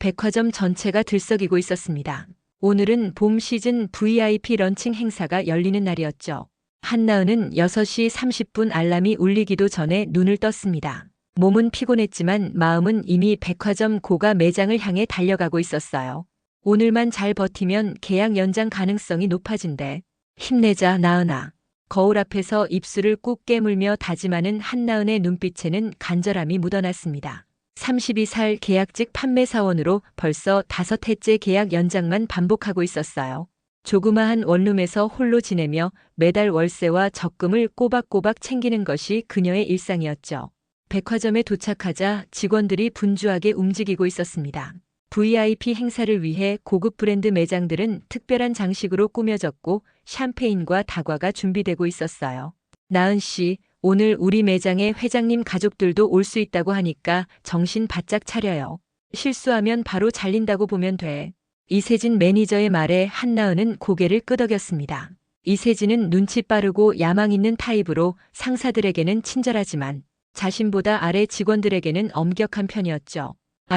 백화점 전체가 들썩이고 있었습니다. 오늘은 봄 시즌 VIP 런칭 행사가 열리는 날이었죠. 한나은은 6시 30분 알람이 울리기도 전에 눈을 떴습니다. 몸은 피곤했지만 마음은 이미 백화점 고가 매장을 향해 달려가고 있었어요. 오늘만 잘 버티면 계약 연장 가능성이 높아진대. 힘내자, 나은아. 거울 앞에서 입술을 꾹 깨물며 다짐하는 한나은의 눈빛에는 간절함이 묻어났습니다. 32살 계약직 판매사원으로 벌써 5해째 계약 연장만 반복하고 있었어요. 조그마한 원룸에서 홀로 지내며 매달 월세와 적금을 꼬박꼬박 챙기는 것이 그녀의 일상이었죠. 백화점에 도착하자 직원들이 분주하게 움직이고 있었습니다. VIP 행사를 위해 고급 브랜드 매장들은 특별한 장식으로 꾸며졌고 샴페인과 다과가 준비되고 있었어요. 나은 씨, 오늘 우리 매장에 회장님 가족들도 올 수 있다고 하니까 정신 바짝 차려요. 실수하면 바로 잘린다고 보면 돼. 이세진 매니저의 말에 한나은은 고개를 끄덕였습니다. 이세진은 눈치 빠르고 야망 있는 타입으로 상사들에게는 친절하지만 자신보다 아래 직원들에게는 엄격한 편이었죠.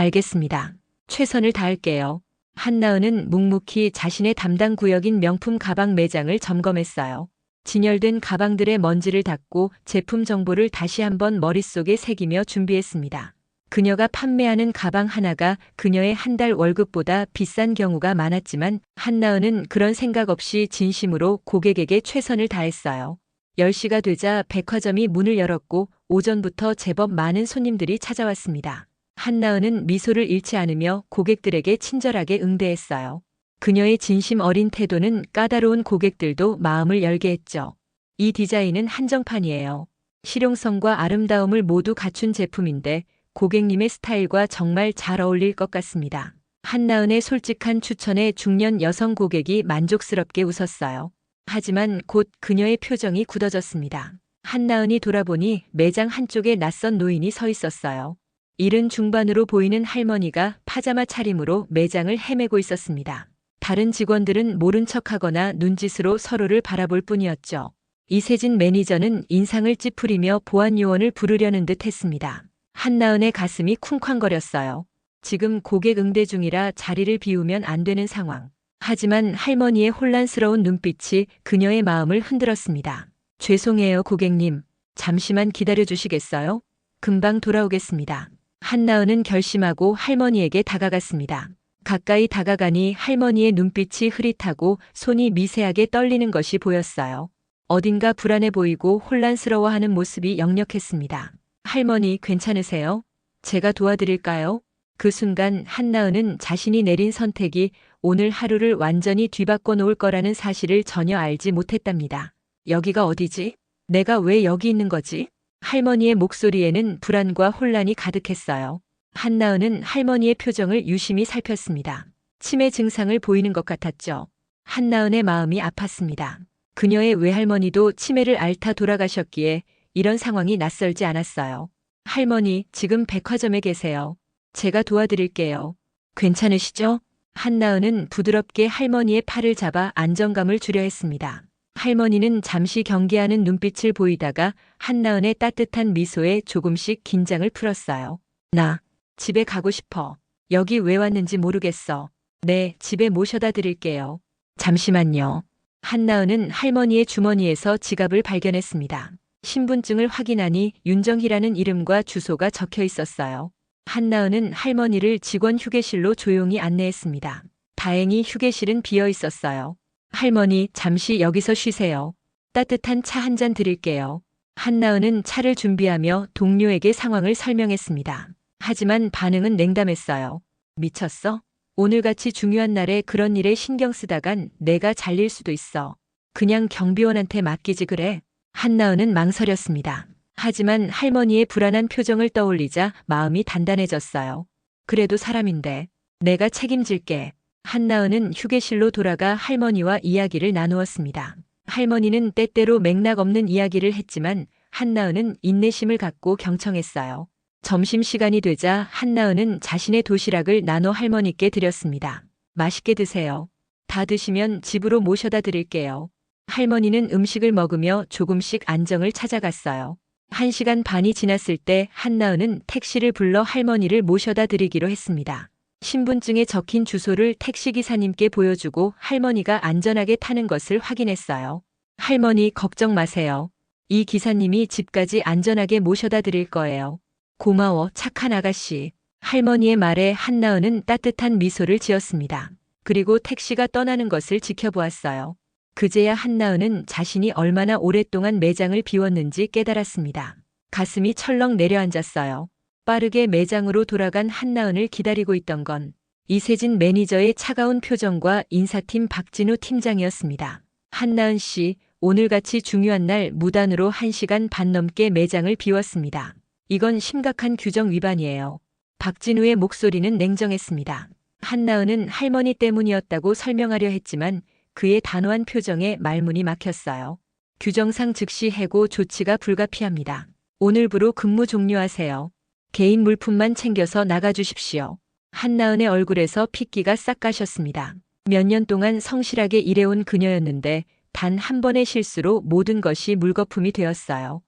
알겠습니다. 최선을 다할게요. 한나은은 묵묵히 자신의 담당 구역인 명품 가방 매장을 점검했어요. 진열된 가방들의 먼지를 닦고 제품 정보를 다시 한번 머릿속에 새기며 준비했습니다. 그녀가 판매하는 가방 하나가 그녀의 한 달 월급보다 비싼 경우가 많았지만 한나은은 그런 생각 없이 진심으로 고객에게 최선을 다했어요. 10시가 되자 백화점이 문을 열었고 오전부터 제법 많은 손님들이 찾아왔습니다. 한나은은 미소를 잃지 않으며 고객들에게 친절하게 응대했어요. 그녀의 진심 어린 태도는 까다로운 고객들도 마음을 열게 했죠. 이 디자인은 한정판이에요. 실용성과 아름다움을 모두 갖춘 제품인데 고객님의 스타일과 정말 잘 어울릴 것 같습니다. 한나은의 솔직한 추천에 중년 여성 고객이 만족스럽게 웃었어요. 하지만 곧 그녀의 표정이 굳어졌습니다. 한나은이 돌아보니 매장 한쪽에 낯선 노인이 서 있었어요. 이른 중반으로 보이는 할머니가 파자마 차림으로 매장을 헤매고 있었습니다. 다른 직원들은 모른 척하거나 눈짓으로 서로를 바라볼 뿐이었죠. 이세진 매니저는 인상을 찌푸리며 보안 요원을 부르려는 듯 했습니다. 한나은의 가슴이 쿵쾅거렸어요. 지금 고객 응대 중이라 자리를 비우면 안 되는 상황. 하지만 할머니의 혼란스러운 눈빛이 그녀의 마음을 흔들었습니다. 죄송해요, 고객님. 잠시만 기다려 주시겠어요? 금방 돌아오겠습니다. 한나은은 결심하고 할머니에게 다가갔습니다. 가까이 다가가니 할머니의 눈빛이 흐릿하고 손이 미세하게 떨리는 것이 보였어요. 어딘가 불안해 보이고 혼란스러워하는 모습이 역력했습니다. 할머니, 괜찮으세요? 제가 도와드릴까요? 그 순간 한나은은 자신이 내린 선택이 오늘 하루를 완전히 뒤바꿔 놓을 거라는 사실을 전혀 알지 못했답니다. 여기가 어디지? 내가 왜 여기 있는 거지? 할머니의 목소리에는 불안과 혼란이 가득했어요. 한나은은 할머니의 표정을 유심히 살폈습니다. 치매 증상을 보이는 것 같았죠. 한나은의 마음이 아팠습니다. 그녀의 외할머니도 치매를 앓다 돌아가셨기에 이런 상황이 낯설지 않았어요. 할머니, 지금 백화점에 계세요. 제가 도와드릴게요. 괜찮으시죠? 한나은은 부드럽게 할머니의 팔을 잡아 안정감을 주려 했습니다. 할머니는 잠시 경계하는 눈빛을 보이다가 한나은의 따뜻한 미소에 조금씩 긴장을 풀었어요. 나 집에 가고 싶어. 여기 왜 왔는지 모르겠어. 네, 집에 모셔다 드릴게요. 잠시만요. 한나은은 할머니의 주머니에서 지갑을 발견했습니다. 신분증을 확인하니 윤정희라는 이름과 주소가 적혀 있었어요. 한나은은 할머니를 직원 휴게실로 조용히 안내했습니다. 다행히 휴게실은 비어 있었어요. 할머니, 잠시 여기서 쉬세요. 따뜻한 차 한 잔 드릴게요. 한나은은 차를 준비하며 동료에게 상황을 설명했습니다. 하지만 반응은 냉담했어요. 미쳤어? 오늘같이 중요한 날에 그런 일에 신경 쓰다간 내가 잘릴 수도 있어. 그냥 경비원한테 맡기지 그래. 한나은은 망설였습니다. 하지만 할머니의 불안한 표정을 떠올리자 마음이 단단해졌어요. 그래도 사람인데 내가 책임질게. 한나은은 휴게실로 돌아가 할머니와 이야기를 나누었습니다. 할머니는 때때로 맥락 없는 이야기를 했지만 한나은은 인내심을 갖고 경청했어요. 점심시간이 되자 한나은은 자신의 도시락을 나눠 할머니께 드렸습니다. 맛있게 드세요. 다 드시면 집으로 모셔다 드릴게요. 할머니는 음식을 먹으며 조금씩 안정을 찾아갔어요. 1시간 반이 지났을 때 한나은은 택시를 불러 할머니를 모셔다 드리기로 했습니다. 신분증에 적힌 주소를 택시기사님께 보여주고 할머니가 안전하게 타는 것을 확인했어요. 할머니 걱정 마세요. 이 기사님이 집까지 안전하게 모셔다 드릴 거예요. 고마워, 착한 아가씨. 할머니의 말에 한나은은 따뜻한 미소를 지었습니다. 그리고 택시가 떠나는 것을 지켜보았어요. 그제야 한나은은 자신이 얼마나 오랫동안 매장을 비웠는지 깨달았습니다. 가슴이 철렁 내려앉았어요. 빠르게 매장으로 돌아간 한나은을 기다리고 있던 건 이세진 매니저의 차가운 표정과 인사팀 박진우 팀장이었습니다. 한나은 씨, 오늘같이 중요한 날 무단으로 1시간 반 넘게 매장을 비웠습니다. 이건 심각한 규정 위반이에요. 박진우의 목소리는 냉정했습니다. 한나은은 할머니 때문이었다고 설명하려 했지만 그의 단호한 표정에 말문이 막혔어요. 규정상 즉시 해고 조치가 불가피합니다. 오늘부로 근무 종료하세요. 개인 물품만 챙겨서 나가주십시오. 한나은의 얼굴에서 핏기가 싹 가셨습니다. 몇 년 동안 성실하게 일해온 그녀였는데 단 한 번의 실수로 모든 것이 물거품이 되었어요.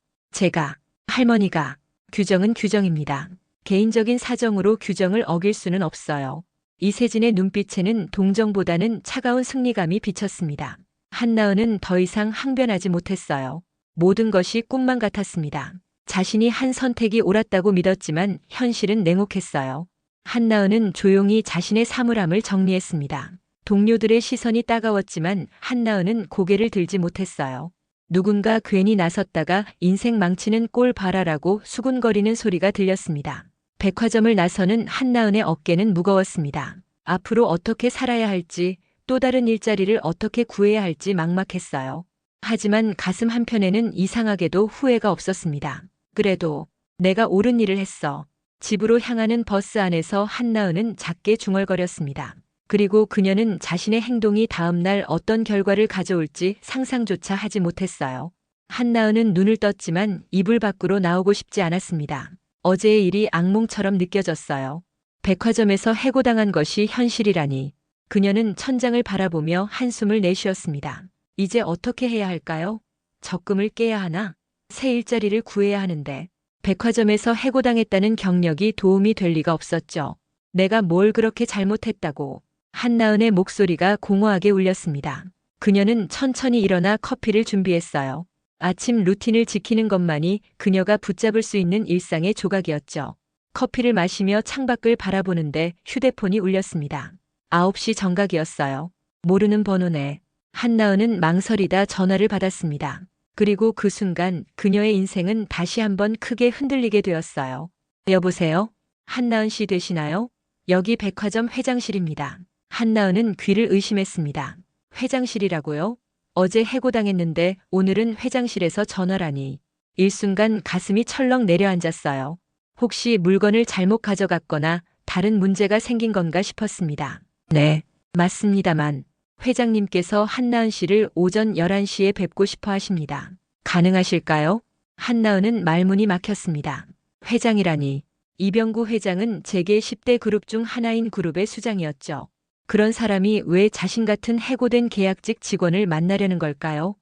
할머니가, 규정은 규정입니다. 개인적인 사정으로 규정을 어길 수는 없어요. 이세진의 눈빛에는 동정보다는 차가운 승리감이 비쳤습니다. 한나은은 더 이상 항변하지 못했어요. 모든 것이 꿈만 같았습니다. 자신이 한 선택이 옳았다고 믿었지만 현실은 냉혹했어요. 한나은은 조용히 자신의 사물함을 정리했습니다. 동료들의 시선이 따가웠지만 한나은은 고개를 들지 못했어요. 누군가 괜히 나섰다가 인생 망치는 꼴 봐라라고 수군거리는 소리가 들렸습니다. 백화점을 나서는 한나은의 어깨는 무거웠습니다. 앞으로 어떻게 살아야 할지, 또 다른 일자리를 어떻게 구해야 할지 막막했어요. 하지만 가슴 한편에는 이상하게도 후회가 없었습니다. 그래도 내가 옳은 일을 했어. 집으로 향하는 버스 안에서 한나은은 작게 중얼거렸습니다. 그리고 그녀는 자신의 행동이 다음 날 어떤 결과를 가져올지 상상조차 하지 못했어요. 한나은은 눈을 떴지만 이불 밖으로 나오고 싶지 않았습니다. 어제의 일이 악몽처럼 느껴졌어요. 백화점에서 해고당한 것이 현실이라니. 그녀는 천장을 바라보며 한숨을 내쉬었습니다. 이제 어떻게 해야 할까요? 적금을 깨야 하나? 새 일자리를 구해야 하는데. 백화점에서 해고당했다는 경력이 도움이 될 리가 없었죠. 내가 뭘 그렇게 잘못했다고. 한나은의 목소리가 공허하게 울렸습니다. 그녀는 천천히 일어나 커피를 준비했어요. 아침 루틴을 지키는 것만이 그녀가 붙잡을 수 있는 일상의 조각이었죠. 커피를 마시며 창밖을 바라보는데 휴대폰이 울렸습니다. 9시 정각이었어요. 모르는 번호네. 한나은은 망설이다 전화를 받았습니다. 그리고 그 순간 그녀의 인생은 다시 한번 크게 흔들리게 되었어요. 여보세요? 한나은 씨 되시나요? 여기 백화점 회장실입니다. 한나은은 귀를 의심했습니다. 회장실이라고요? 어제 해고당했는데 오늘은 회장실에서 전화라니. 일순간 가슴이 철렁 내려앉았어요. 혹시 물건을 잘못 가져갔거나 다른 문제가 생긴 건가 싶었습니다. 네, 맞습니다만 회장님께서 한나은 씨를 오전 11시에 뵙고 싶어 하십니다. 가능하실까요? 한나은은 말문이 막혔습니다. 회장이라니. 이병구 회장은 재계 10대 그룹 중 하나인 그룹의 수장이었죠. 그런 사람이 왜 자신 같은 해고된 계약직 직원을 만나려는 걸까요?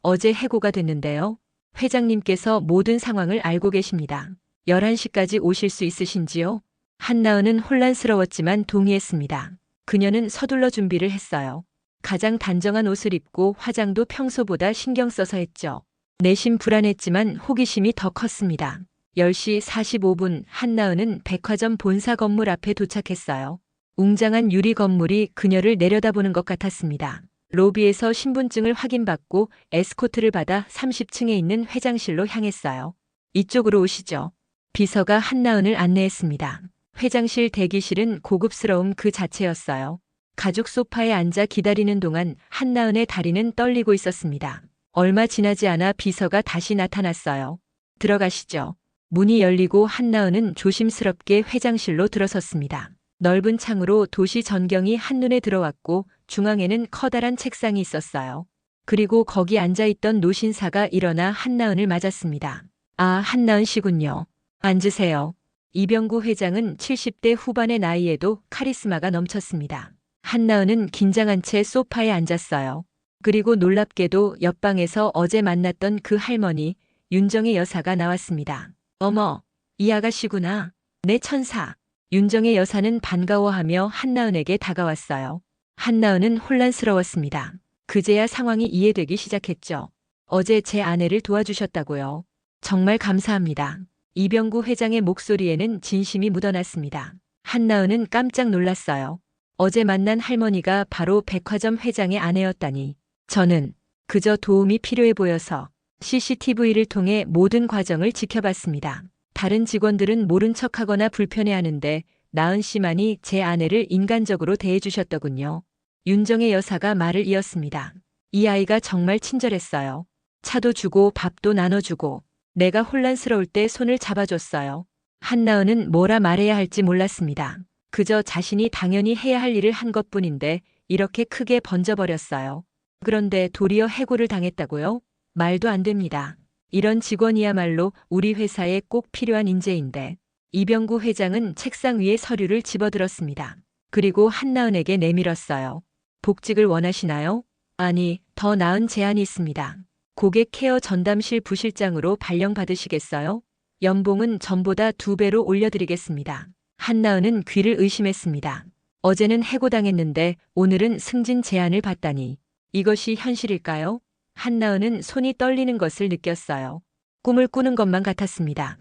어제 해고가 됐는데요. 회장님께서 모든 상황을 알고 계십니다. 11시까지 오실 수 있으신지요? 한나은은 혼란스러웠지만 동의했습니다. 그녀는 서둘러 준비를 했어요. 가장 단정한 옷을 입고 화장도 평소보다 신경 써서 했죠. 내심 불안했지만 호기심이 더 컸습니다. 10시 45분 한나은은 백화점 본사 건물 앞에 도착했어요. 웅장한 유리 건물이 그녀를 내려다보는 것 같았습니다. 로비에서 신분증을 확인받고 에스코트를 받아 30층에 있는 회장실로 향했어요. 이쪽으로 오시죠. 비서가 한나은을 안내했습니다. 회장실 대기실은 고급스러움 그 자체였어요. 가죽 소파에 앉아 기다리는 동안 한나은의 다리는 떨리고 있었습니다. 얼마 지나지 않아 비서가 다시 나타났어요. 들어가시죠. 문이 열리고 한나은은 조심스럽게 회장실로 들어섰습니다. 넓은 창으로 도시 전경이 한눈에 들어왔고 중앙에는 커다란 책상이 있었어요. 그리고 거기 앉아있던 노신사가 일어나 한나은을 맞았습니다. 아, 한나은 씨군요. 앉으세요. 이병구 회장은 70대 후반의 나이에도 카리스마가 넘쳤습니다. 한나은은 긴장한 채 소파에 앉았어요. 그리고 놀랍게도 옆방에서 어제 만났던 그 할머니, 윤정의 여사가 나왔습니다. 어머, 이 아가씨구나. 내 천사. 윤정의 여사는 반가워하며 한나은에게 다가왔어요. 한나은은 혼란스러웠습니다. 그제야 상황이 이해되기 시작했죠. 어제 제 아내를 도와주셨다고요. 정말 감사합니다. 이병구 회장의 목소리에는 진심이 묻어났습니다. 한나은은 깜짝 놀랐어요. 어제 만난 할머니가 바로 백화점 회장의 아내였다니. 저는 그저 도움이 필요해 보여서 CCTV를 통해 모든 과정을 지켜봤습니다. 다른 직원들은 모른 척하거나 불편해하는데 나은 씨만이 제 아내를 인간적으로 대해주셨더군요. 윤정의 여사가 말을 이었습니다. 이 아이가 정말 친절했어요. 차도 주고 밥도 나눠주고 내가 혼란스러울 때 손을 잡아줬어요. 한나은은 뭐라 말해야 할지 몰랐습니다. 그저 자신이 당연히 해야 할 일을 한 것뿐인데 이렇게 크게 번져버렸어요. 그런데 도리어 해고를 당했다고요? 말도 안 됩니다. 이런 직원이야말로 우리 회사에 꼭 필요한 인재인데. 이병구 회장은 책상 위에 서류를 집어들었습니다. 그리고 한나은에게 내밀었어요. 복직을 원하시나요? 아니, 더 나은 제안이 있습니다. 고객 케어 전담실 부실장으로 발령받으시겠어요? 연봉은 전보다 2배로 올려드리겠습니다. 한나은은 귀를 의심했습니다. 어제는 해고당했는데 오늘은 승진 제안을 받다니. 이것이 현실일까요? 한나은은 손이 떨리는 것을 느꼈어요. 꿈을 꾸는 것만 같았습니다.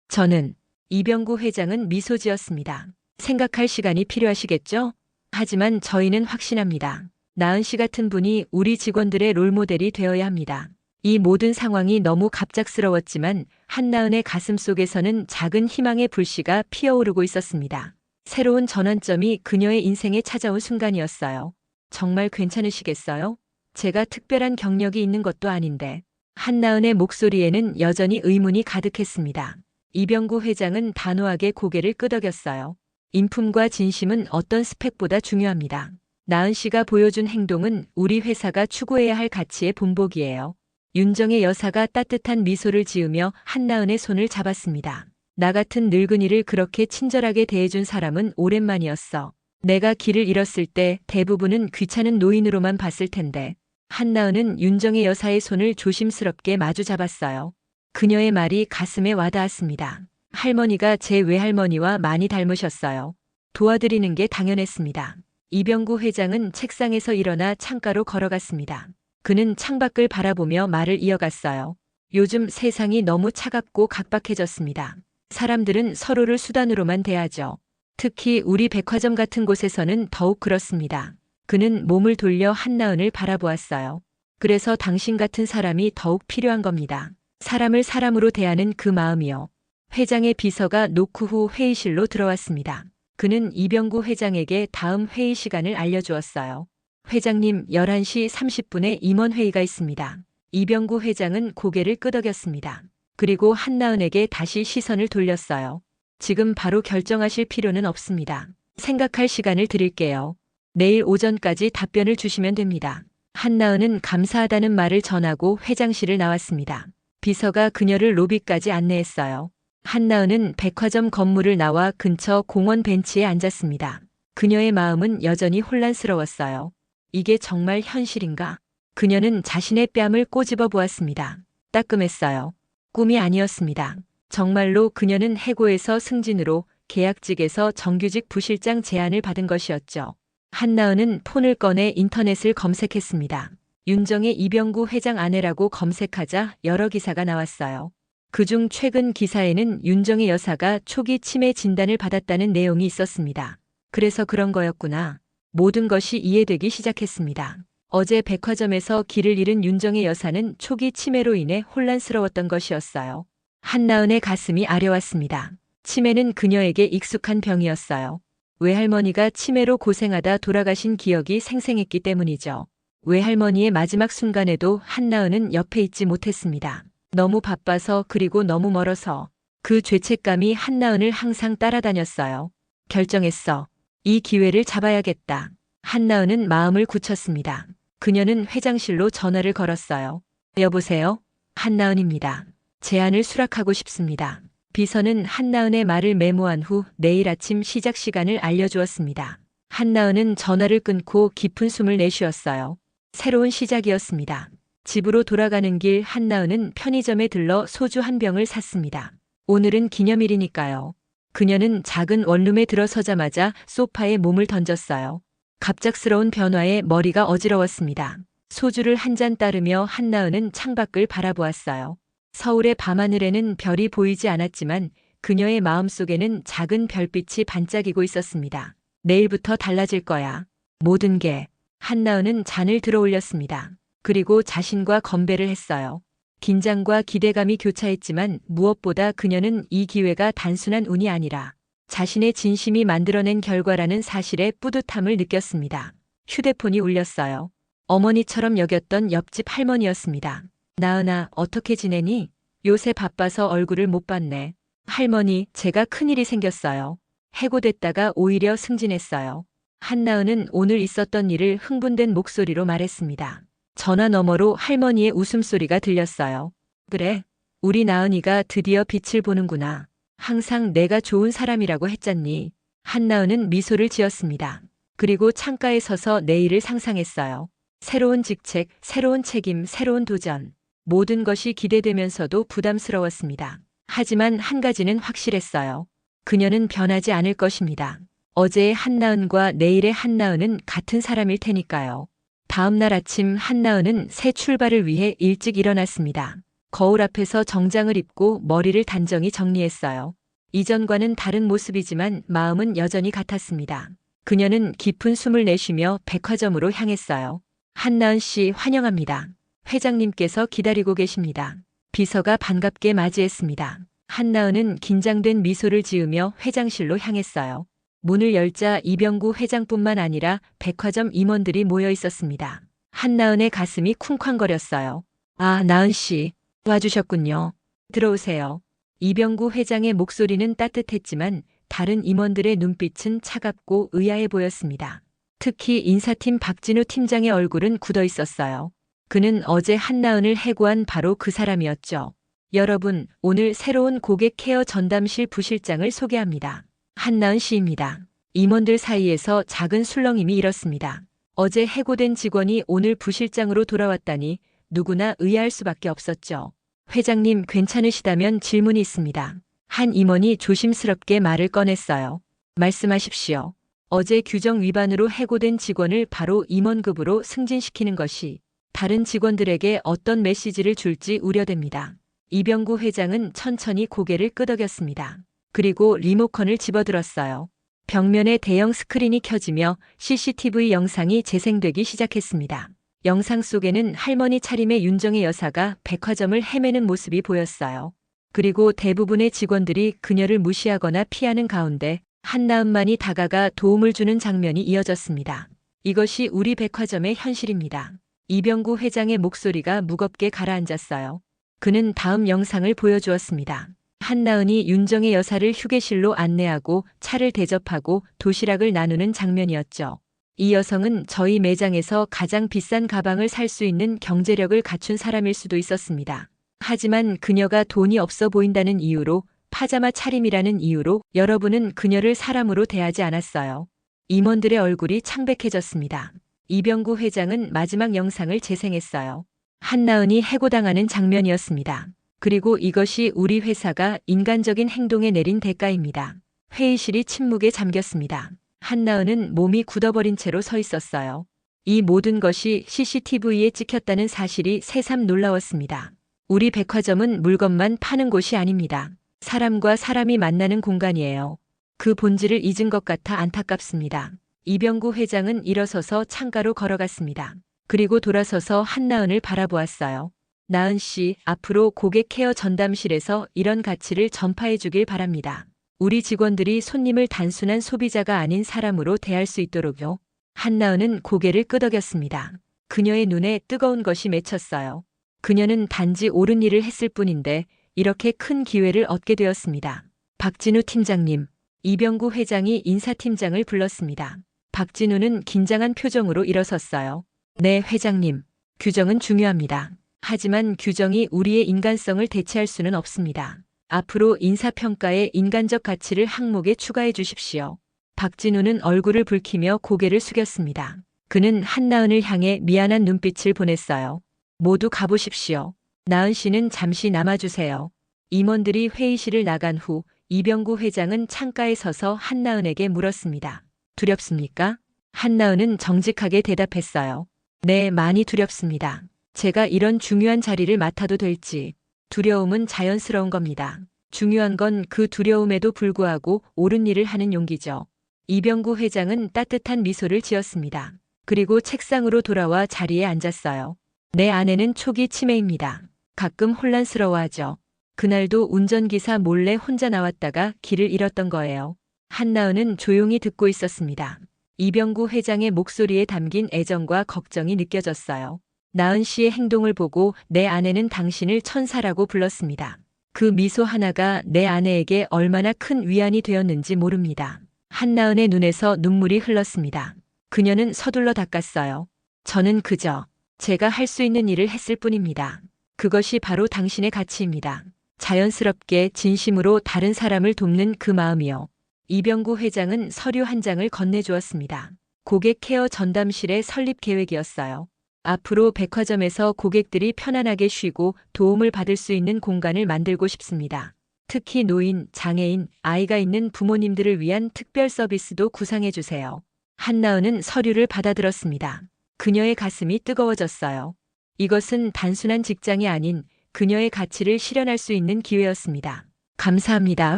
저는 이병구 회장은 미소 지었습니다. 생각할 시간이 필요하시겠죠? 하지만 저희는 확신합니다. 나은 씨 같은 분이 우리 직원들의 롤모델이 되어야 합니다. 이 모든 상황이 너무 갑작스러웠지만 한나은의 가슴 속에서는 작은 희망의 불씨가 피어오르고 있었습니다. 새로운 전환점이 그녀의 인생에 찾아온 순간이었어요. 정말 괜찮으시겠어요? 제가 특별한 경력이 있는 것도 아닌데. 한나은의 목소리에는 여전히 의문이 가득했습니다. 이병구 회장은 단호하게 고개를 끄덕였어요. 인품과 진심은 어떤 스펙보다 중요합니다. 나은 씨가 보여준 행동은 우리 회사가 추구해야 할 가치의 본보기예요. 윤정의 여사가 따뜻한 미소를 지으며 한나은의 손을 잡았습니다. 나 같은 늙은이를 그렇게 친절하게 대해준 사람은 오랜만이었어. 내가 길을 잃었을 때 대부분은 귀찮은 노인으로만 봤을 텐데. 한나은은 윤정의 여사의 손을 조심스럽게 마주 잡았어요. 그녀의 말이 가슴에 와닿았습니다. 할머니가 제 외할머니와 많이 닮으셨어요. 도와드리는 게 당연했습니다. 이병구 회장은 책상에서 일어나 창가로 걸어갔습니다. 그는 창밖을 바라보며 말을 이어갔어요. 요즘 세상이 너무 차갑고 각박해졌습니다. 사람들은 서로를 수단으로만 대하죠. 특히 우리 백화점 같은 곳에서는 더욱 그렇습니다. 그는 몸을 돌려 한나은을 바라보았어요. 그래서 당신 같은 사람이 더욱 필요한 겁니다. 사람을 사람으로 대하는 그 마음이요. 회장의 비서가 노크 후 회의실로 들어왔습니다. 그는 이병구 회장에게 다음 회의 시간을 알려주었어요. 회장님, 11시 30분에 임원회의가 있습니다. 이병구 회장은 고개를 끄덕였습니다. 그리고 한나은에게 다시 시선을 돌렸어요. 지금 바로 결정하실 필요는 없습니다. 생각할 시간을 드릴게요. 내일 오전까지 답변을 주시면 됩니다. 한나은은 감사하다는 말을 전하고 회장실을 나왔습니다. 비서가 그녀를 로비까지 안내했어요. 한나은은 백화점 건물을 나와 근처 공원 벤치에 앉았습니다. 그녀의 마음은 여전히 혼란스러웠어요. 이게 정말 현실인가? 그녀는 자신의 뺨을 꼬집어 보았습니다. 따끔했어요. 꿈이 아니었습니다. 정말로 그녀는 해고에서 승진으로 계약직에서 정규직 부실장 제안을 받은 것이었죠. 한나은은 폰을 꺼내 인터넷을 검색했습니다. 윤정의 이병구 회장 아내라고 검색하자 여러 기사가 나왔어요. 그중 최근 기사에는 윤정의 여사가 초기 치매 진단을 받았다는 내용이 있었습니다. 그래서 그런 거였구나. 모든 것이 이해되기 시작했습니다. 어제 백화점에서 길을 잃은 윤정의 여사는 초기 치매로 인해 혼란스러웠던 것이었어요. 한나은의 가슴이 아려왔습니다. 치매는 그녀에게 익숙한 병이었어요. 외할머니가 치매로 고생하다 돌아가신 기억이 생생했기 때문이죠. 외할머니의 마지막 순간에도 한나은은 옆에 있지 못했습니다. 너무 바빠서 그리고 너무 멀어서 그 죄책감이 한나은을 항상 따라다녔어요. 결정했어. 이 기회를 잡아야겠다. 한나은은 마음을 굳혔습니다. 그녀는 회장실로 전화를 걸었어요. 여보세요? 한나은입니다. 제안을 수락하고 싶습니다. 비서는 한나은의 말을 메모한 후 내일 아침 시작 시간을 알려주었습니다. 한나은은 전화를 끊고 깊은 숨을 내쉬었어요. 새로운 시작이었습니다. 집으로 돌아가는 길 한나은은 편의점에 들러 소주 한 병을 샀습니다. 오늘은 기념일이니까요. 그녀는 작은 원룸에 들어서자마자 소파에 몸을 던졌어요. 갑작스러운 변화에 머리가 어지러웠습니다. 소주를 한 잔 따르며 한나은은 창밖을 바라보았어요. 서울의 밤하늘에는 별이 보이지 않았지만 그녀의 마음속에는 작은 별빛이 반짝이고 있었습니다. 내일부터 달라질 거야. 모든 게. 한나은은 잔을 들어 올렸습니다. 그리고 자신과 건배를 했어요. 긴장과 기대감이 교차했지만 무엇보다 그녀는 이 기회가 단순한 운이 아니라 자신의 진심이 만들어낸 결과라는 사실에 뿌듯함을 느꼈습니다. 휴대폰이 울렸어요. 어머니처럼 여겼던 옆집 할머니였습니다. 나은아, 어떻게 지내니? 요새 바빠서 얼굴을 못 봤네. 할머니, 제가 큰일이 생겼어요. 해고됐다가 오히려 승진했어요. 한나은은 오늘 있었던 일을 흥분된 목소리로 말했습니다. 전화 너머로 할머니의 웃음소리가 들렸어요. 그래, 우리 나은이가 드디어 빛을 보는구나. 항상 내가 좋은 사람이라고 했잖니. 한나은은 미소를 지었습니다. 그리고 창가에 서서 내일을 상상했어요. 새로운 직책, 새로운 책임, 새로운 도전. 모든 것이 기대되면서도 부담스러웠습니다. 하지만 한 가지는 확실했어요. 그녀는 변하지 않을 것입니다. 어제의 한나은과 내일의 한나은은 같은 사람일 테니까요. 다음 날 아침 한나은은 새 출발을 위해 일찍 일어났습니다. 거울 앞에서 정장을 입고 머리를 단정히 정리했어요. 이전과는 다른 모습이지만 마음은 여전히 같았습니다. 그녀는 깊은 숨을 내쉬며 백화점으로 향했어요. 한나은 씨 환영합니다. 회장님께서 기다리고 계십니다. 비서가 반갑게 맞이했습니다. 한나은은 긴장된 미소를 지으며 회장실로 향했어요. 문을 열자 이병구 회장뿐만 아니라 백화점 임원들이 모여 있었습니다. 한나은의 가슴이 쿵쾅거렸어요. 아, 나은 씨, 와주셨군요. 들어오세요. 이병구 회장의 목소리는 따뜻했지만 다른 임원들의 눈빛은 차갑고 의아해 보였습니다. 특히 인사팀 박진우 팀장의 얼굴은 굳어 있었어요. 그는 어제 한나은을 해고한 바로 그 사람이었죠. 여러분, 오늘 새로운 고객 케어 전담실 부실장을 소개합니다. 한나은 씨입니다. 임원들 사이에서 작은 술렁임이 일었습니다. 어제 해고된 직원이 오늘 부실장으로 돌아왔다니 누구나 의아할 수밖에 없었죠. 회장님 괜찮으시다면 질문이 있습니다. 한 임원이 조심스럽게 말을 꺼냈어요. 말씀하십시오. 어제 규정 위반으로 해고된 직원을 바로 임원급으로 승진시키는 것이 다른 직원들에게 어떤 메시지를 줄지 우려됩니다. 이병구 회장은 천천히 고개를 끄덕였습니다. 그리고 리모컨을 집어들었어요. 벽면에 대형 스크린이 켜지며 CCTV 영상이 재생되기 시작했습니다. 영상 속에는 할머니 차림의 윤정의 여사가 백화점을 헤매는 모습이 보였어요. 그리고 대부분의 직원들이 그녀를 무시하거나 피하는 가운데 한나은만이 다가가 도움을 주는 장면이 이어졌습니다. 이것이 우리 백화점의 현실입니다. 이병구 회장의 목소리가 무겁게 가라앉았어요. 그는 다음 영상을 보여주었습니다. 한나은이 윤정의 여사를 휴게실로 안내하고 차를 대접하고 도시락을 나누는 장면이었죠. 이 여성은 저희 매장에서 가장 비싼 가방을 살 수 있는 경제력을 갖춘 사람일 수도 있었습니다. 하지만 그녀가 돈이 없어 보인다는 이유로, 파자마 차림이라는 이유로 여러분은 그녀를 사람으로 대하지 않았어요. 임원들의 얼굴이 창백해졌습니다. 이병구 회장은 마지막 영상을 재생했어요. 한나은이 해고당하는 장면이었습니다. 그리고 이것이 우리 회사가 인간적인 행동에 내린 대가입니다. 회의실이 침묵에 잠겼습니다. 한나은은 몸이 굳어버린 채로 서 있었어요. 이 모든 것이 CCTV에 찍혔다는 사실이 새삼 놀라웠습니다. 우리 백화점은 물건만 파는 곳이 아닙니다. 사람과 사람이 만나는 공간이에요. 그 본질을 잊은 것 같아 안타깝습니다. 이병구 회장은 일어서서 창가로 걸어갔습니다. 그리고 돌아서서 한나은을 바라보았어요. 나은 씨, 앞으로 고객 케어 전담실에서 이런 가치를 전파해 주길 바랍니다. 우리 직원들이 손님을 단순한 소비자가 아닌 사람으로 대할 수 있도록요. 한나은은 고개를 끄덕였습니다. 그녀의 눈에 뜨거운 것이 맺혔어요. 그녀는 단지 옳은 일을 했을 뿐인데 이렇게 큰 기회를 얻게 되었습니다. 박진우 팀장님, 이병구 회장이 인사팀장을 불렀습니다. 박진우는 긴장한 표정으로 일어섰어요. 네, 회장님. 규정은 중요합니다. 하지만 규정이 우리의 인간성을 대체할 수는 없습니다. 앞으로 인사평가에 인간적 가치를 항목에 추가해 주십시오. 박진우는 얼굴을 붉히며 고개를 숙였습니다. 그는 한나은을 향해 미안한 눈빛을 보냈어요. 모두 가보십시오. 나은 씨는 잠시 남아주세요. 임원들이 회의실을 나간 후 이병구 회장은 창가에 서서 한나은에게 물었습니다. 두렵습니까? 한나은은 정직하게 대답했어요. 네, 많이 두렵습니다. 제가 이런 중요한 자리를 맡아도 될지. 두려움은 자연스러운 겁니다. 중요한 건 그 두려움에도 불구하고 옳은 일을 하는 용기죠. 이병구 회장은 따뜻한 미소를 지었습니다. 그리고 책상으로 돌아와 자리에 앉았어요. 내 아내는 초기 치매입니다. 가끔 혼란스러워하죠. 그날도 운전기사 몰래 혼자 나왔다가 길을 잃었던 거예요. 한나은은 조용히 듣고 있었습니다. 이병구 회장의 목소리에 담긴 애정과 걱정이 느껴졌어요. 나은 씨의 행동을 보고 내 아내는 당신을 천사라고 불렀습니다. 그 미소 하나가 내 아내에게 얼마나 큰 위안이 되었는지 모릅니다. 한나은의 눈에서 눈물이 흘렀습니다. 그녀는 서둘러 닦았어요. 저는 그저 제가 할 수 있는 일을 했을 뿐입니다. 그것이 바로 당신의 가치입니다. 자연스럽게 진심으로 다른 사람을 돕는 그 마음이요. 이병구 회장은 서류 한 장을 건네주었습니다. 고객 케어 전담실의 설립 계획이었어요. 앞으로 백화점에서 고객들이 편안하게 쉬고 도움을 받을 수 있는 공간을 만들고 싶습니다. 특히 노인, 장애인, 아이가 있는 부모님들을 위한 특별 서비스도 구상해 주세요. 한나은은 서류를 받아들었습니다. 그녀의 가슴이 뜨거워졌어요. 이것은 단순한 직장이 아닌 그녀의 가치를 실현할 수 있는 기회였습니다. 감사합니다,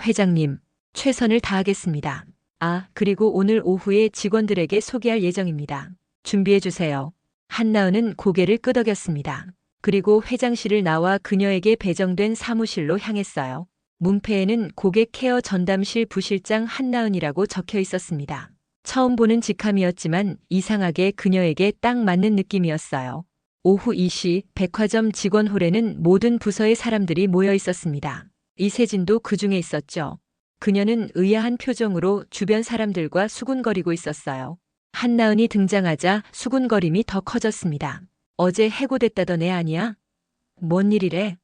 회장님. 최선을 다하겠습니다. 아, 그리고 오늘 오후에 직원들에게 소개할 예정입니다. 준비해 주세요. 한나은은 고개를 끄덕였습니다. 그리고 회장실을 나와 그녀에게 배정된 사무실로 향했어요. 문패에는 고객 케어 전담실 부실장 한나은이라고 적혀 있었습니다. 처음 보는 직함이었지만 이상하게 그녀에게 딱 맞는 느낌이었어요. 오후 2시 백화점 직원홀에는 모든 부서의 사람들이 모여 있었습니다. 이세진도 그 중에 있었죠. 그녀는 의아한 표정으로 주변 사람들과 수군거리고 있었어요. 한나은이 등장하자 수군거림이 더 커졌습니다. 어제 해고됐다던 애 아니야? 뭔 일이래?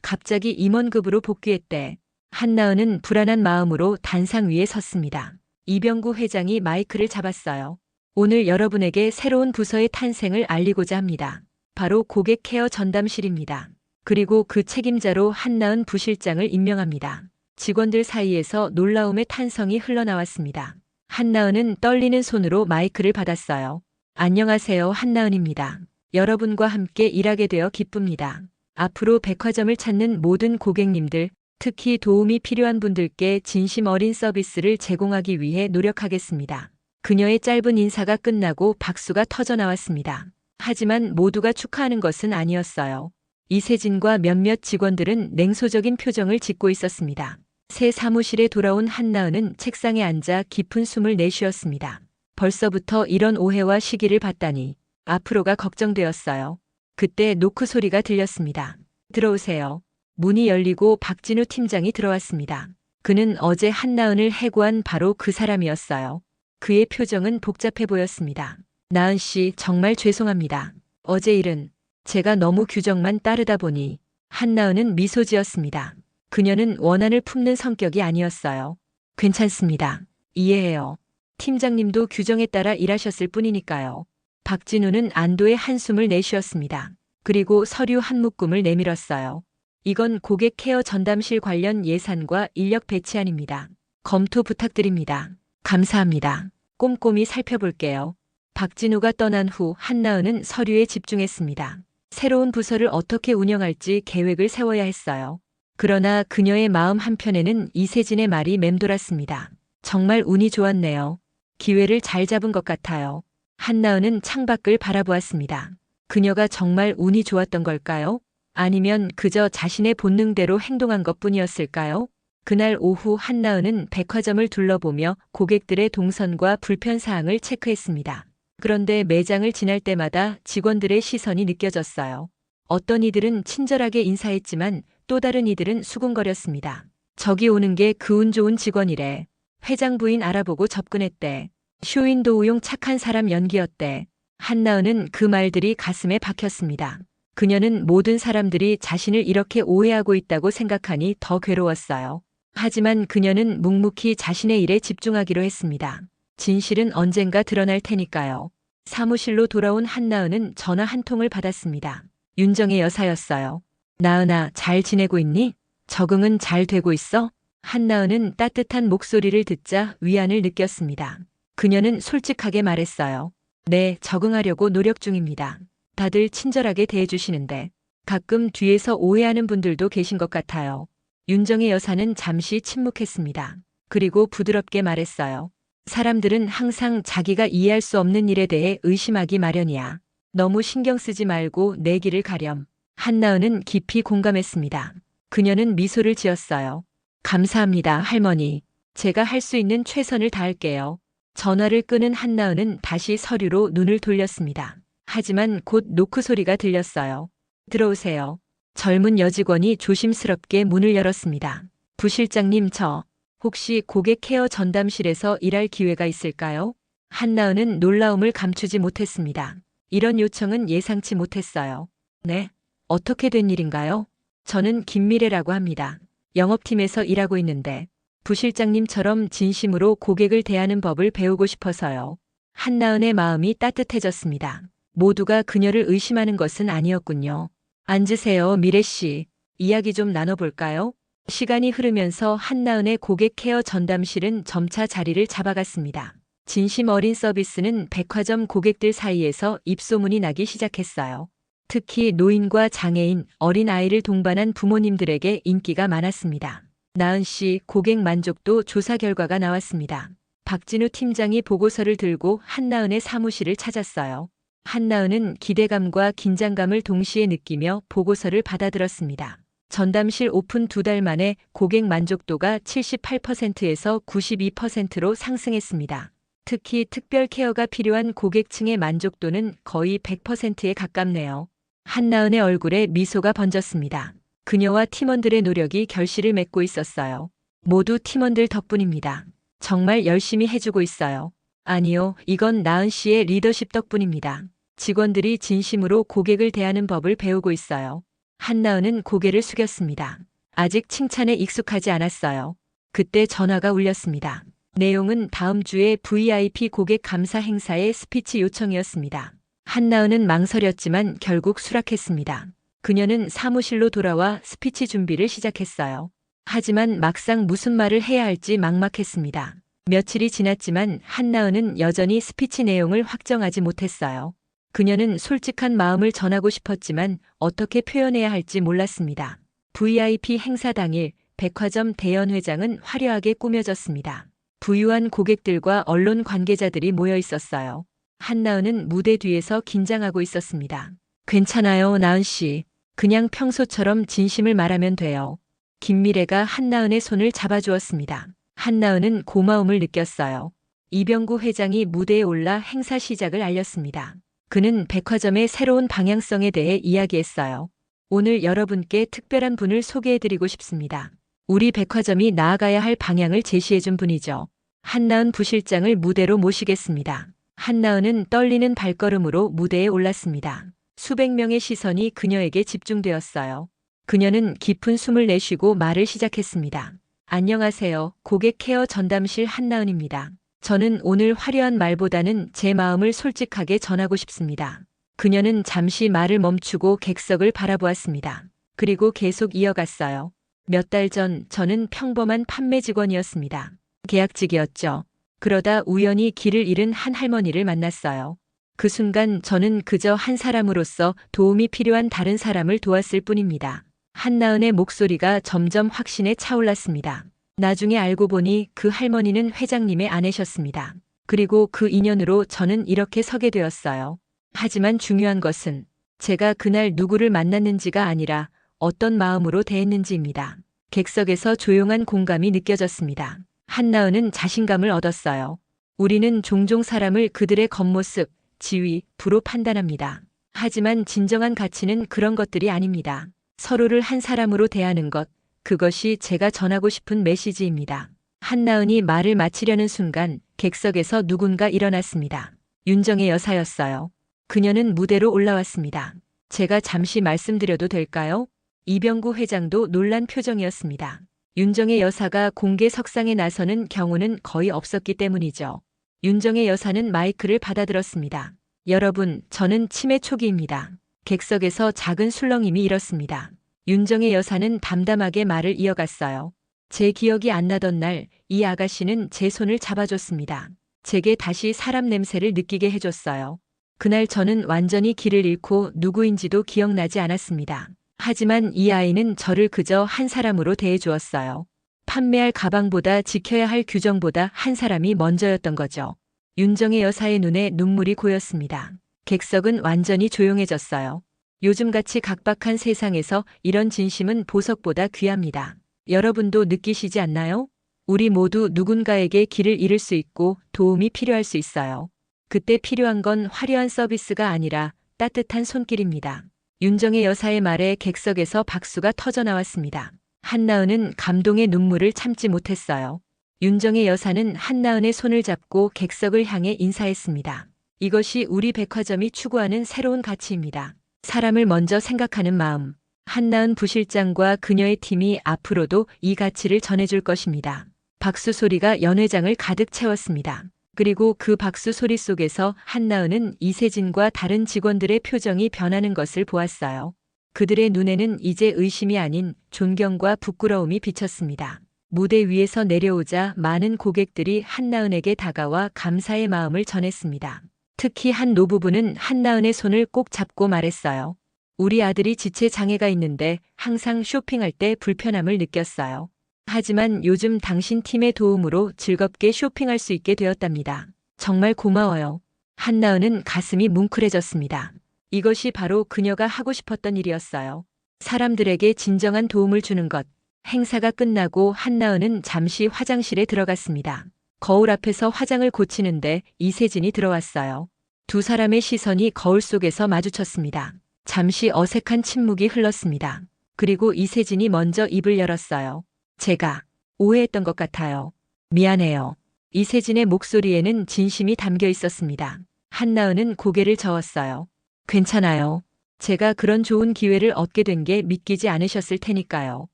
갑자기 임원급으로 복귀했대. 한나은은 불안한 마음으로 단상 위에 섰습니다. 이병구 회장이 마이크를 잡았어요. 오늘 여러분에게 새로운 부서의 탄생을 알리고자 합니다. 바로 고객 케어 전담실입니다. 그리고 그 책임자로 한나은 부실장을 임명합니다. 직원들 사이에서 놀라움의 탄성이 흘러나왔습니다. 한나은은 떨리는 손으로 마이크를 받았어요. 안녕하세요, 한나은입니다. 여러분과 함께 일하게 되어 기쁩니다. 앞으로 백화점을 찾는 모든 고객님들, 특히 도움이 필요한 분들께 진심 어린 서비스를 제공하기 위해 노력하겠습니다. 그녀의 짧은 인사가 끝나고 박수가 터져 나왔습니다. 하지만 모두가 축하하는 것은 아니었어요. 이세진과 몇몇 직원들은 냉소적인 표정을 짓고 있었습니다. 새 사무실에 돌아온 한나은은 책상에 앉아 깊은 숨을 내쉬었습니다. 벌써부터 이런 오해와 시기를 봤다니 앞으로가 걱정되었어요. 그때 노크 소리가 들렸습니다. 들어오세요. 문이 열리고 박진우 팀장이 들어왔습니다. 그는 어제 한나은을 해고한 바로 그 사람이었어요. 그의 표정은 복잡해 보였습니다. 나은 씨, 정말 죄송합니다. 어제 일은 제가 너무 규정만 따르다 보니. 한나은은 미소 지었습니다. 그녀는 원한을 품는 성격이 아니었어요. 괜찮습니다. 이해해요. 팀장님도 규정에 따라 일하셨을 뿐이니까요. 박진우는 안도의 한숨을 내쉬었습니다. 그리고 서류 한 묶음을 내밀었어요. 이건 고객 케어 전담실 관련 예산과 인력 배치안입니다. 검토 부탁드립니다. 감사합니다. 꼼꼼히 살펴볼게요. 박진우가 떠난 후 한나은은 서류에 집중했습니다. 새로운 부서를 어떻게 운영할지 계획을 세워야 했어요. 그러나 그녀의 마음 한편에는 이세진의 말이 맴돌았습니다. 정말 운이 좋았네요. 기회를 잘 잡은 것 같아요. 한나은은 창밖을 바라보았습니다. 그녀가 정말 운이 좋았던 걸까요? 아니면 그저 자신의 본능대로 행동한 것뿐이었을까요? 그날 오후 한나은은 백화점을 둘러보며 고객들의 동선과 불편사항을 체크했습니다. 그런데 매장을 지날 때마다 직원들의 시선이 느껴졌어요. 어떤 이들은 친절하게 인사했지만 또 다른 이들은 수군거렸습니다. 저기 오는 게 그 운 좋은 직원이래. 회장 부인 알아보고 접근했대. 쇼윈도우용 착한 사람 연기였대. 한나은은 그 말들이 가슴에 박혔습니다. 그녀는 모든 사람들이 자신을 이렇게 오해하고 있다고 생각하니 더 괴로웠어요. 하지만 그녀는 묵묵히 자신의 일에 집중하기로 했습니다. 진실은 언젠가 드러날 테니까요. 사무실로 돌아온 한나은은 전화 한 통을 받았습니다. 윤정의 여사였어요. 나은아, 잘 지내고 있니? 적응은 잘 되고 있어? 한나은은 따뜻한 목소리를 듣자 위안을 느꼈습니다. 그녀는 솔직하게 말했어요. 네, 적응하려고 노력 중입니다. 다들 친절하게 대해주시는데 가끔 뒤에서 오해하는 분들도 계신 것 같아요. 윤정의 여사는 잠시 침묵했습니다. 그리고 부드럽게 말했어요. 사람들은 항상 자기가 이해할 수 없는 일에 대해 의심하기 마련이야. 너무 신경 쓰지 말고 내 길을 가렴. 한나은은 깊이 공감했습니다. 그녀는 미소를 지었어요. 감사합니다, 할머니. 제가 할 수 있는 최선을 다할게요. 전화를 끄는 한나은은 다시 서류로 눈을 돌렸습니다. 하지만 곧 노크 소리가 들렸어요. 들어오세요. 젊은 여직원이 조심스럽게 문을 열었습니다. 부실장님, 저 혹시 고객 케어 전담실에서 일할 기회가 있을까요? 한나은은 놀라움을 감추지 못했습니다. 이런 요청은 예상치 못했어요. 네? 어떻게 된 일인가요? 저는 김미래라고 합니다. 영업팀에서 일하고 있는데 부실장님처럼 진심으로 고객을 대하는 법을 배우고 싶어서요. 한나은의 마음이 따뜻해졌습니다. 모두가 그녀를 의심하는 것은 아니었군요. 앉으세요, 미래 씨. 이야기 좀 나눠볼까요? 시간이 흐르면서 한나은의 고객 케어 전담실은 점차 자리를 잡아갔습니다. 진심 어린 서비스는 백화점 고객들 사이에서 입소문이 나기 시작했어요. 특히 노인과 장애인, 어린아이를 동반한 부모님들에게 인기가 많았습니다. 나은 씨 고객 만족도 조사 결과가 나왔습니다. 박진우 팀장이 보고서를 들고 한나은의 사무실을 찾았어요. 한나은은 기대감과 긴장감을 동시에 느끼며 보고서를 받아들었습니다. 전담실 오픈 2달 만에 고객 만족도가 78%에서 92%로 상승했습니다. 특히 특별 케어가 필요한 고객층의 만족도는 거의 100%에 가깝네요. 한나은의 얼굴에 미소가 번졌습니다. 그녀와 팀원들의 노력이 결실을 맺고 있었어요. 모두 팀원들 덕분입니다. 정말 열심히 해주고 있어요. 아니요, 이건 나은 씨의 리더십 덕분입니다. 직원들이 진심으로 고객을 대하는 법을 배우고 있어요. 한나은은 고개를 숙였습니다. 아직 칭찬에 익숙하지 않았어요. 그때 전화가 울렸습니다. 내용은 다음 주에 VIP 고객 감사 행사의 스피치 요청이었습니다. 한나은은 망설였지만 결국 수락했습니다. 그녀는 사무실로 돌아와 스피치 준비를 시작했어요. 하지만 막상 무슨 말을 해야 할지 막막했습니다. 며칠이 지났지만 한나은은 여전히 스피치 내용을 확정하지 못했어요. 그녀는 솔직한 마음을 전하고 싶었지만 어떻게 표현해야 할지 몰랐습니다. VIP 행사 당일 백화점 대연회장은 화려하게 꾸며졌습니다. 부유한 고객들과 언론 관계자들이 모여 있었어요. 한나은은 무대 뒤에서 긴장하고 있었습니다. 괜찮아요, 나은 씨. 그냥 평소처럼 진심을 말하면 돼요. 김미래가 한나은의 손을 잡아주었습니다. 한나은은 고마움을 느꼈어요. 이병구 회장이 무대에 올라 행사 시작을 알렸습니다. 그는 백화점의 새로운 방향성에 대해 이야기했어요. 오늘 여러분께 특별한 분을 소개해드리고 싶습니다. 우리 백화점이 나아가야 할 방향을 제시해준 분이죠. 한나은 부실장을 무대로 모시겠습니다. 한나은은 떨리는 발걸음으로 무대에 올랐습니다. 수백 명의 시선이 그녀에게 집중되었어요. 그녀는 깊은 숨을 내쉬고 말을 시작했습니다. 안녕하세요. 고객 케어 전담실 한나은입니다. 저는 오늘 화려한 말보다는 제 마음을 솔직하게 전하고 싶습니다. 그녀는 잠시 말을 멈추고 객석을 바라보았습니다. 그리고 계속 이어갔어요. 몇 달 전 저는 평범한 판매 직원이었습니다. 계약직이었죠. 그러다 우연히 길을 잃은 한 할머니를 만났어요. 그 순간 저는 그저 한 사람으로서 도움이 필요한 다른 사람을 도왔을 뿐입니다. 한나은의 목소리가 점점 확신에 차올랐습니다. 나중에 알고 보니 그 할머니는 회장님의 아내셨습니다. 그리고 그 인연으로 저는 이렇게 서게 되었어요. 하지만 중요한 것은 제가 그날 누구를 만났는지가 아니라 어떤 마음으로 대했는지입니다. 객석에서 조용한 공감이 느껴졌습니다. 한나은은 자신감을 얻었어요. 우리는 종종 사람을 그들의 겉모습, 지위, 부로 판단합니다. 하지만 진정한 가치는 그런 것들이 아닙니다. 서로를 한 사람으로 대하는 것, 그것이 제가 전하고 싶은 메시지입니다. 한나은이 말을 마치려는 순간 객석에서 누군가 일어났습니다. 윤정의 여사였어요. 그녀는 무대로 올라왔습니다. 제가 잠시 말씀드려도 될까요? 이병구 회장도 놀란 표정이었습니다. 윤정의 여사가 공개석상에 나서는 경우는 거의 없었기 때문이죠. 윤정의 여사는 마이크를 받아들었습니다. 여러분, 저는 치매 초기입니다. 객석에서 작은 술렁임이 일었습니다. 윤정의 여사는 담담하게 말을 이어갔어요. 제 기억이 안 나던 날 이 아가씨는 제 손을 잡아줬습니다. 제게 다시 사람 냄새를 느끼게 해줬어요. 그날 저는 완전히 길을 잃고 누구인지도 기억나지 않았습니다. 하지만 이 아이는 저를 그저 한 사람으로 대해주었어요. 판매할 가방보다 지켜야 할 규정보다 한 사람이 먼저였던 거죠. 윤정의 여사의 눈에 눈물이 고였습니다. 객석은 완전히 조용해졌어요. 요즘같이 각박한 세상에서 이런 진심은 보석보다 귀합니다. 여러분도 느끼시지 않나요? 우리 모두 누군가에게 길을 잃을 수 있고 도움이 필요할 수 있어요. 그때 필요한 건 화려한 서비스가 아니라 따뜻한 손길입니다. 윤정의 여사의 말에 객석에서 박수가 터져 나왔습니다. 한나은은 감동의 눈물을 참지 못했어요. 윤정의 여사는 한나은의 손을 잡고 객석을 향해 인사했습니다. 이것이 우리 백화점이 추구하는 새로운 가치입니다. 사람을 먼저 생각하는 마음. 한나은 부실장과 그녀의 팀이 앞으로도 이 가치를 전해줄 것입니다. 박수 소리가 연회장을 가득 채웠습니다. 그리고 그 박수 소리 속에서 한나은은 이세진과 다른 직원들의 표정이 변하는 것을 보았어요. 그들의 눈에는 이제 의심이 아닌 존경과 부끄러움이 비쳤습니다. 무대 위에서 내려오자 많은 고객들이 한나은에게 다가와 감사의 마음을 전했습니다. 특히 한 노부부는 한나은의 손을 꼭 잡고 말했어요. 우리 아들이 지체 장애가 있는데 항상 쇼핑할 때 불편함을 느꼈어요. 하지만 요즘 당신 팀의 도움으로 즐겁게 쇼핑할 수 있게 되었답니다. 정말 고마워요. 한나은은 가슴이 뭉클해졌습니다. 이것이 바로 그녀가 하고 싶었던 일이었어요. 사람들에게 진정한 도움을 주는 것. 행사가 끝나고 한나은은 잠시 화장실에 들어갔습니다. 거울 앞에서 화장을 고치는데 이세진이 들어왔어요. 두 사람의 시선이 거울 속에서 마주쳤습니다. 잠시 어색한 침묵이 흘렀습니다. 그리고 이세진이 먼저 입을 열었어요. 제가 오해했던 것 같아요. 미안해요. 이세진의 목소리에는 진심이 담겨 있었습니다. 한나은은 고개를 저었어요. 괜찮아요. 제가 그런 좋은 기회를 얻게 된 게 믿기지 않으셨을 테니까요.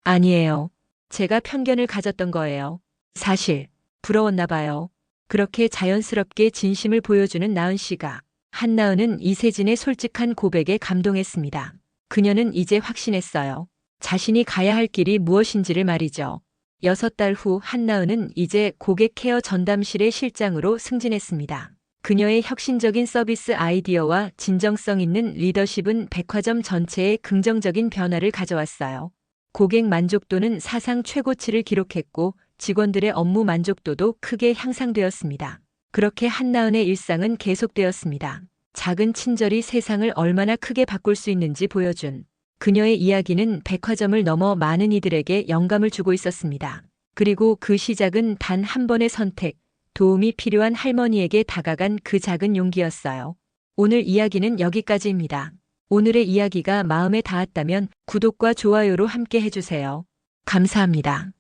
아니에요. 제가 편견을 가졌던 거예요. 사실 부러웠나 봐요. 그렇게 자연스럽게 진심을 보여주는 나은 씨가. 한나은은 이세진의 솔직한 고백에 감동했습니다. 그녀는 이제 확신했어요. 자신이 가야 할 길이 무엇인지를 말이죠. 6달 후 한나은은 이제 고객 케어 전담실의 실장으로 승진했습니다. 그녀의 혁신적인 서비스 아이디어와 진정성 있는 리더십은 백화점 전체에 긍정적인 변화를 가져왔어요. 고객 만족도는 사상 최고치를 기록했고 직원들의 업무 만족도도 크게 향상되었습니다. 그렇게 한나은의 일상은 계속되었습니다. 작은 친절이 세상을 얼마나 크게 바꿀 수 있는지 보여준 그녀의 이야기는 백화점을 넘어 많은 이들에게 영감을 주고 있었습니다. 그리고 그 시작은 단 한 번의 선택, 도움이 필요한 할머니에게 다가간 그 작은 용기였어요. 오늘 이야기는 여기까지입니다. 오늘의 이야기가 마음에 닿았다면 구독과 좋아요로 함께 해주세요. 감사합니다.